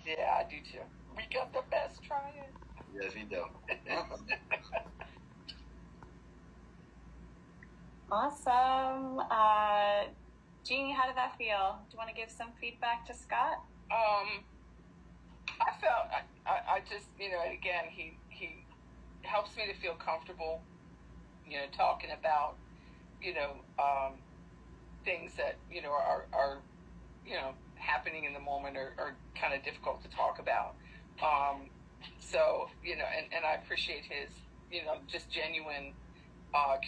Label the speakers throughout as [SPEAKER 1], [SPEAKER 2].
[SPEAKER 1] Yeah, I do too. We got the best trying.
[SPEAKER 2] Yes, we do.
[SPEAKER 3] Awesome. Jeannie, how did that feel? Do you want to give some feedback to Scott?
[SPEAKER 1] I felt I just again he helps me to feel comfortable, talking about things that are happening in the moment or kind of difficult to talk about. So and I appreciate his just genuine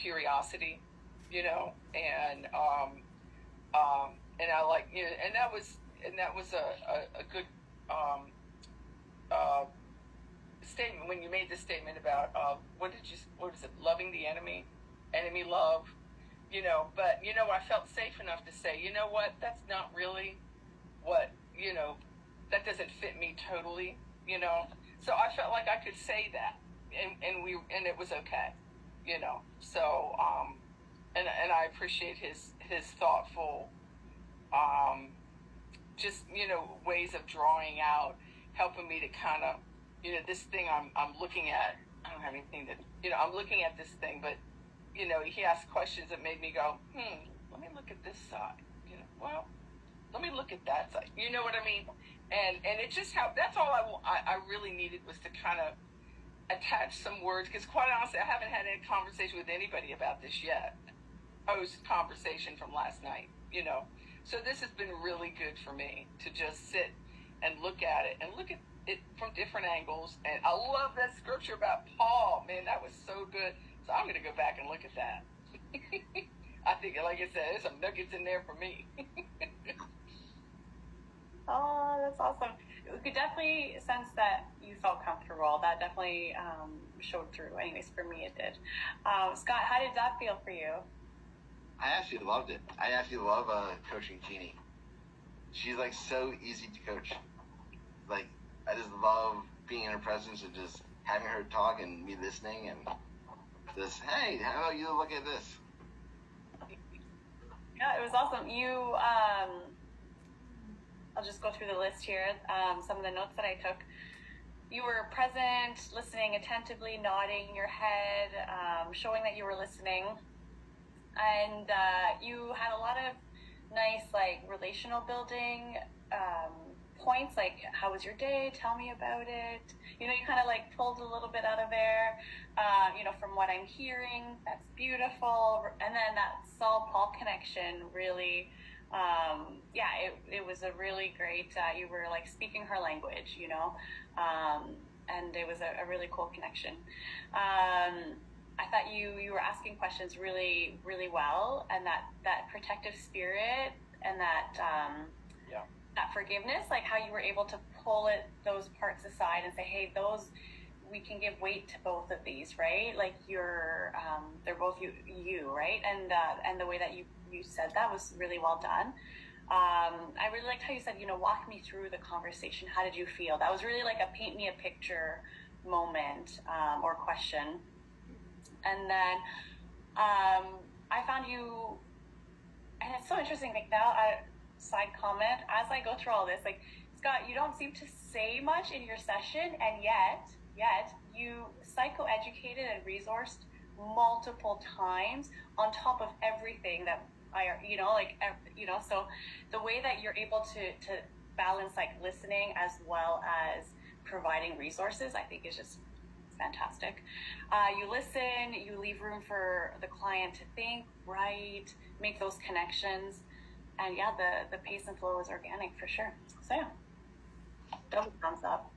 [SPEAKER 1] curiosity, and I like and that was a good uh, statement when you made the statement about what is it, loving the enemy love, but I felt safe enough to say, what, that's not really what, that doesn't fit me totally, so I felt like I could say that, and it was okay, so and I appreciate his thoughtful just ways of drawing out, helping me to kind of this thing I'm looking at. I don't have anything that I'm looking at this thing, but he asked questions that made me go, let me look at this side. Well, let me look at that side. You know what I mean? And it just that's all I really needed, was to kind of attach some words, because quite honestly, I haven't had any conversation with anybody about this yet. Post conversation from last night, So this has been really good for me to just sit and look at it from different angles. And I love that scripture about Paul. Man, that was so good. So I'm going to go back and look at that. I think, like I said, there's some nuggets in there for me.
[SPEAKER 3] Oh, that's awesome. We could definitely sense that you felt comfortable. That definitely showed through. Anyways, for me, it did. Scott, how did that feel for you?
[SPEAKER 2] I actually loved it. I actually love coaching Jeannie. She's like so easy to coach. Like, I just love being in her presence and just having her talk and me listening and just, hey, how about you look at this?
[SPEAKER 3] Yeah, it was awesome. I'll just go through the list here. Some of the notes that I took. You were present, listening attentively, nodding your head, showing that you were listening. And you had a lot of nice, like, relational building points, like, how was your day? Tell me about it. You kind of, like, pulled a little bit out of there. From what I'm hearing, that's beautiful. And then that Saul-Paul connection really, it was a really great, you were, like, speaking her language, and it was a really cool connection. I thought you were asking questions really, really well, and that protective spirit and that that forgiveness, like how you were able to pull those parts aside and say, hey, we can give weight to both of these, right? Like they're both you, right? And the way that you said that was really well done. I really liked how you said, walk me through the conversation. How did you feel? That was really like a paint me a picture moment or question. And then I found you, and it's so interesting, like now, side comment, as I go through all this, like, Scott, you don't seem to say much in your session, and yet you psychoeducated and resourced multiple times on top of everything that so the way that you're able to balance, like, listening as well as providing resources, I think is just fantastic. You listen, you leave room for the client to think, write, make those connections, and the pace and flow is organic for sure. So double thumbs up.